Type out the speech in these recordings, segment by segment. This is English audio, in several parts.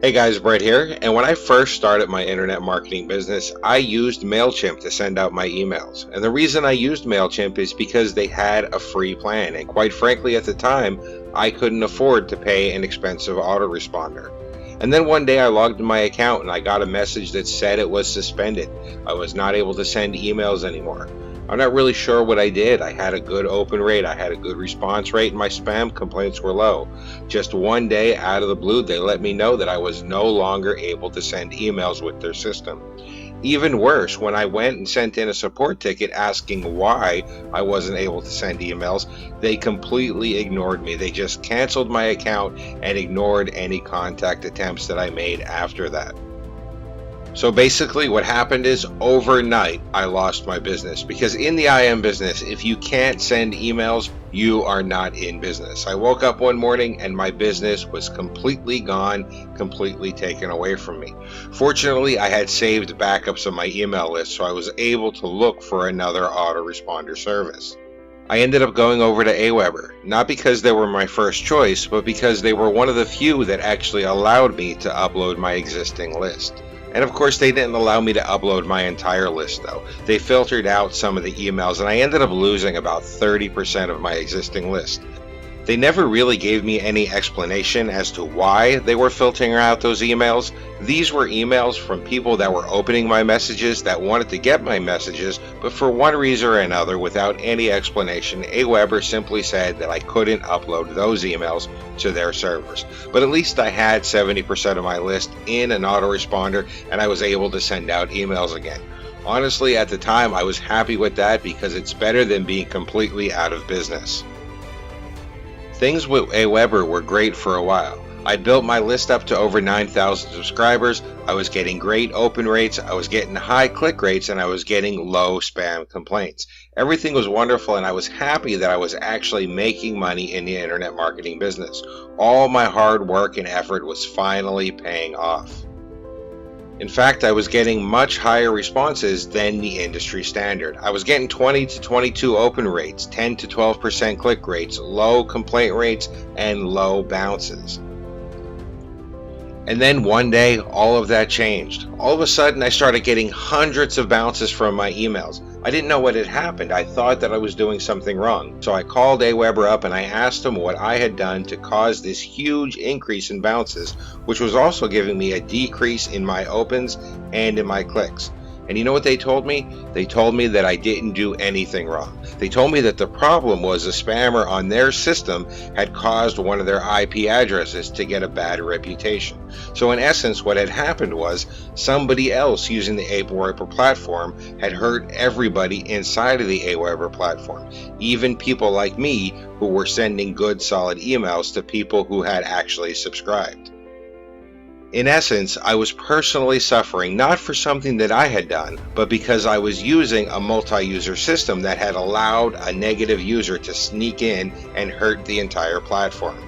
Hey guys, Brett here, and when I first started my internet marketing business, I used MailChimp to send out my emails. And the reason I used MailChimp is because they had a free plan, and quite frankly at the time, I couldn't afford to pay an expensive autoresponder. And then one day I logged in my account and I got a message that said it was suspended. I was not able to send emails anymore. I'm not really sure what I did. I had a good open rate, I had a good response rate, and my spam complaints were low. Just one day out of the blue, they let me know that I was no longer able to send emails with their system. Even worse, when I went and sent in a support ticket asking why I wasn't able to send emails, they completely ignored me. They just canceled my account and ignored any contact attempts that I made after that. So basically what happened is overnight I lost my business, because in the IM business, if you can't send emails, you are not in business. I woke up one morning and my business was completely gone, completely taken away from me. Fortunately, I had saved backups of my email list, so I was able to look for another autoresponder service. I ended up going over to Aweber, not because they were my first choice, but because they were one of the few that actually allowed me to upload my existing list. And of course they didn't allow me to upload my entire list though. They filtered out some of the emails and I ended up losing about 30% of my existing list. They never really gave me any explanation as to why they were filtering out those emails. These were emails from people that were opening my messages, that wanted to get my messages, but for one reason or another, without any explanation, Aweber simply said that I couldn't upload those emails to their servers. But at least I had 70% of my list in an autoresponder and I was able to send out emails again. Honestly, at the time, I was happy with that because it's better than being completely out of business. Things with Aweber were great for a while. I built my list up to over 9,000 subscribers, I was getting great open rates, I was getting high click rates, and I was getting low spam complaints. Everything was wonderful and I was happy that I was actually making money in the internet marketing business. All my hard work and effort was finally paying off. In fact, I was getting much higher responses than the industry standard. I was getting 20 to 22 open rates, 10 to 12% click rates, low complaint rates, and low bounces. And then one day, all of that changed. All of a sudden, I started getting hundreds of bounces from my emails. I didn't know what had happened. I thought that I was doing something wrong. So I called Aweber up and I asked him what I had done to cause this huge increase in bounces, which was also giving me a decrease in my opens and in my clicks. And you know what they told me? They told me that I didn't do anything wrong. They told me that the problem was a spammer on their system had caused one of their IP addresses to get a bad reputation. So in essence, what had happened was somebody else using the Aweber platform had hurt everybody inside of the Aweber platform, even people like me who were sending good solid emails to people who had actually subscribed. In essence, I was personally suffering not for something that I had done, but because I was using a multi-user system that had allowed a negative user to sneak in and hurt the entire platform.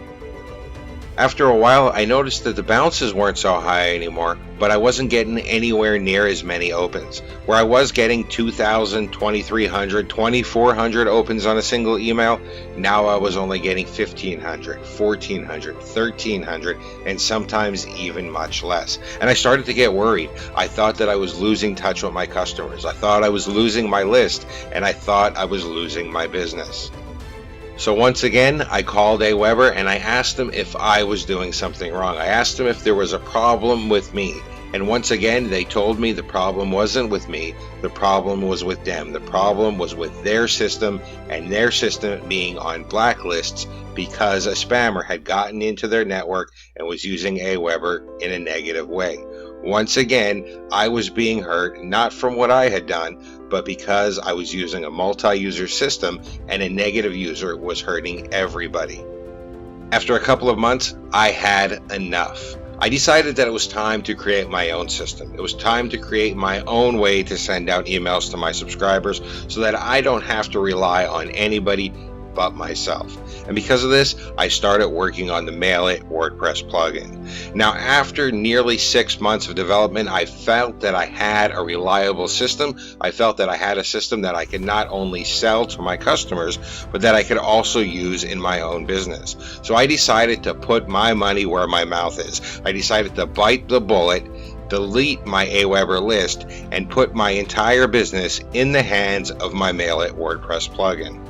After a while, I noticed that the bounces weren't so high anymore, but I wasn't getting anywhere near as many opens. Where I was getting 2,000, 2,300, 2,400 opens on a single email, now I was only getting 1,500, 1,400, 1,300, and sometimes even much less. And I started to get worried. I thought that I was losing touch with my customers. I thought I was losing my list, and I thought I was losing my business. So once again, I called Aweber and I asked them if I was doing something wrong. I asked them if there was a problem with me. And once again, they told me the problem wasn't with me, the problem was with them. The problem was with their system, and their system being on blacklists because a spammer had gotten into their network and was using Aweber in a negative way. Once again, I was being hurt, not from what I had done, but because I was using a multi-user system and a negative user was hurting everybody. After a couple of months, I had enough. I decided that it was time to create my own system. It was time to create my own way to send out emails to my subscribers so that I don't have to rely on anybody but myself. And because of this, I started working on the MailIt WordPress plugin. Now, after nearly 6 months of development, I felt that I had a reliable system. I felt that I had a system that I could not only sell to my customers, but that I could also use in my own business. So I decided to put my money where my mouth is. I decided to bite the bullet, delete my Aweber list, and put my entire business in the hands of my MailIt WordPress plugin.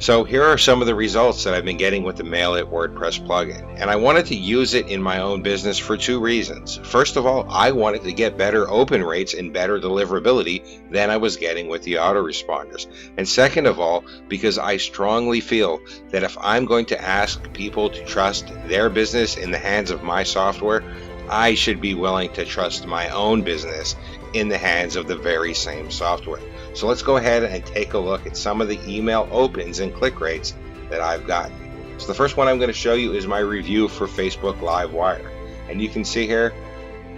So here are some of the results that I've been getting with the MailIt WordPress plugin, and I wanted to use it in my own business for 2 reasons. First of all, I wanted to get better open rates and better deliverability than I was getting with the autoresponders. And second of all, because I strongly feel that if I'm going to ask people to trust their business in the hands of my software, I should be willing to trust my own business in the hands of the very same software. So let's go ahead and take a look at some of the email opens and click rates that I've gotten. So the first one I'm going to show you is my review for Facebook Livewire. And you can see here,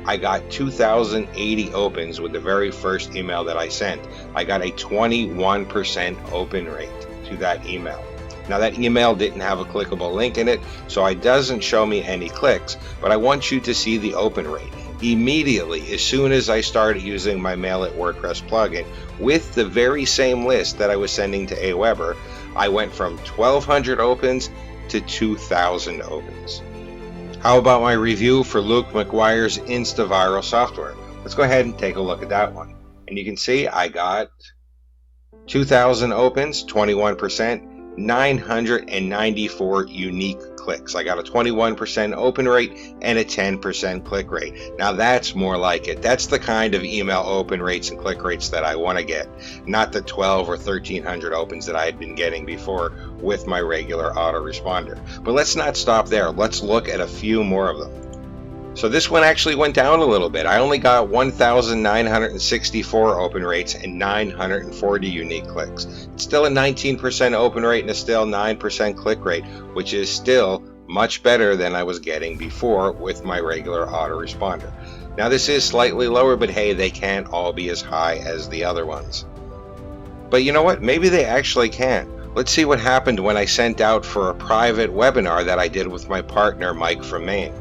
I got 2,080 opens with the very first email that I sent. I got a 21% open rate to that email. Now that email didn't have a clickable link in it, so it doesn't show me any clicks, but I want you to see the open rate. Immediately, as soon as I started using my MailIt WordPress plugin with the very same list that I was sending to Aweber, I went from 1,200 opens to 2,000 opens. How about my review for Luke McGuire's InstaViral software? Let's go ahead and take a look at that one. And you can see I got 2,000 opens, 21%, 994 unique clicks. I got a 21% open rate and a 10% click rate. Now that's more like it. That's the kind of email open rates and click rates that I want to get, not the 12 or 1,300 opens that I had been getting before with my regular autoresponder. But let's not stop there. Let's look at a few more of them. So this one actually went down a little bit. I only got 1,964 open rates and 940 unique clicks. It's still a 19% open rate and a still 9% click rate, which is still much better than I was getting before with my regular autoresponder. Now this is slightly lower, but hey, they can't all be as high as the other ones. But you know what? Maybe they actually can. Let's see what happened when I sent out for a private webinar that I did with my partner, Mike from Maine.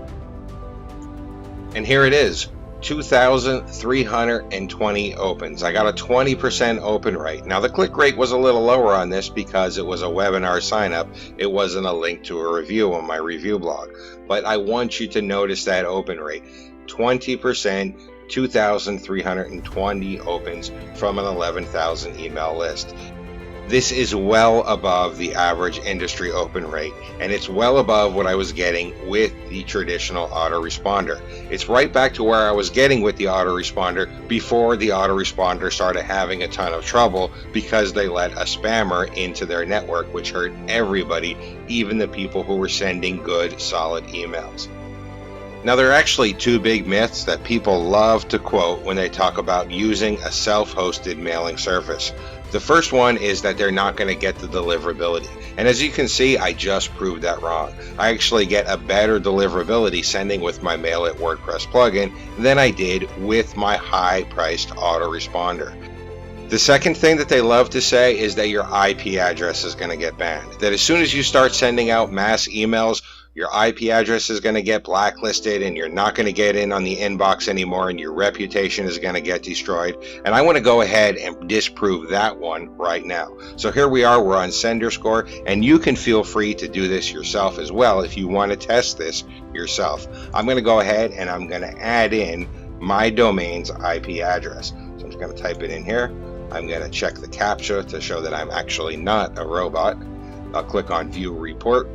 And here it is, 2,320 opens. I got a 20% open rate. Now the click rate was a little lower on this because it was a webinar sign up. It wasn't a link to a review on my review blog. But I want you to notice that open rate, 20%, 2,320 opens from an 11,000 email list. This is well above the average industry open rate, and it's well above what I was getting with the traditional autoresponder. It's right back to where I was getting with the autoresponder before the autoresponder started having a ton of trouble because they let a spammer into their network, which hurt everybody, even the people who were sending good, solid emails. Now, there are actually 2 big myths that people love to quote when they talk about using a self-hosted mailing service. The first one is that they're not going to get the deliverability. And as you can see, I just proved that wrong. I actually get a better deliverability sending with my MailIt WordPress plugin than I did with my high-priced autoresponder. The second thing that they love to say is that your IP address is going to get banned. That as soon as you start sending out mass emails, your IP address is going to get blacklisted and you're not going to get in on the inbox anymore and your reputation is going to get destroyed. And I want to go ahead and disprove that one right now. So here we are, we're on Sender Score, and you can feel free to do this yourself as well if you want to test this yourself. I'm going to go ahead and I'm going to add in my domain's IP address. So I'm just going to type it in here. I'm going to check the CAPTCHA to show that I'm actually not a robot. I'll click on View Report.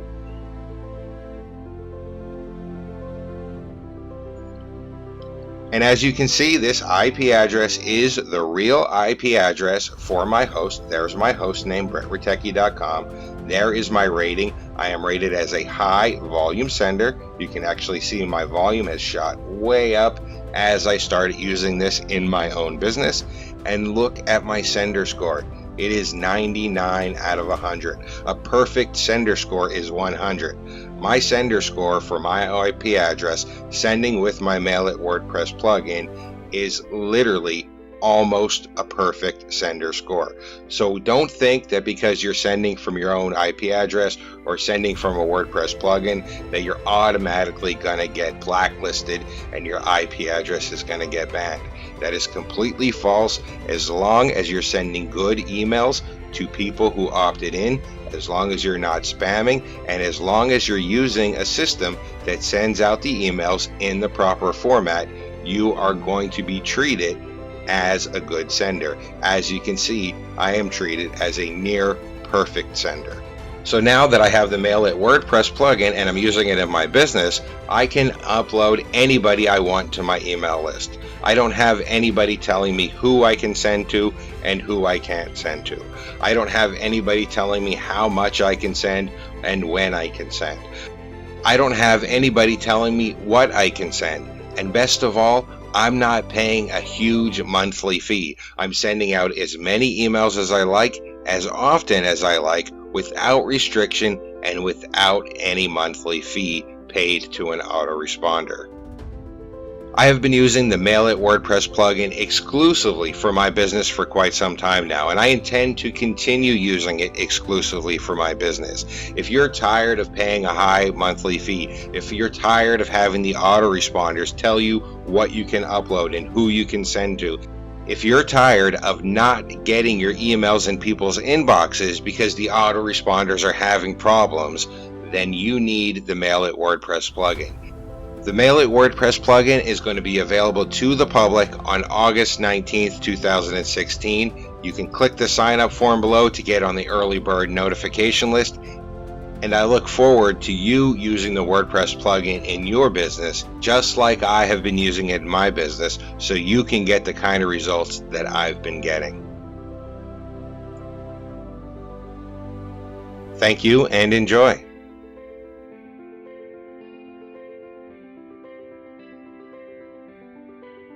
And as you can see, this IP address is the real IP address for my host. There's my host name, BrettRetecki.com. There is my rating. I am rated as a high volume sender. You can actually see my volume has shot way up as I started using this in my own business. And look at my sender score. It is 99 out of 100. A perfect sender score is 100. My sender score for my IP address sending with my MailIt WordPress plugin is literally almost a perfect sender score. So don't think that because you're sending from your own IP address or sending from a WordPress plugin that you're automatically going to get blacklisted and your IP address is going to get banned. That is completely false. As long as you're sending good emails to people who opted in, as long as you're not spamming, and as long as you're using a system that sends out the emails in the proper format, you are going to be treated as a good sender. As you can see, I am treated as a near perfect sender. So now that I have the MailIt WordPress plugin and I'm using it in my business, I can upload anybody I want to my email list. I don't have anybody telling me who I can send to and who I can't send to. I don't have anybody telling me how much I can send and when I can send. I don't have anybody telling me what I can send. And best of all, I'm not paying a huge monthly fee. I'm sending out as many emails as I like, as often as I like, without restriction and without any monthly fee paid to an autoresponder. I have been using the MailIt WordPress plugin exclusively for my business for quite some time now, and I intend to continue using it exclusively for my business. If you're tired of paying a high monthly fee, if you're tired of having the autoresponders tell you what you can upload and who you can send to, if you're tired of not getting your emails in people's inboxes because the autoresponders are having problems, then you need the MailIt WordPress plugin. The MailIt WordPress plugin is going to be available to the public on August 19th, 2016. You can click the sign up form below to get on the early bird notification list. And I look forward to you using the WordPress plugin in your business, just like I have been using it in my business, so you can get the kind of results that I've been getting. Thank you and enjoy.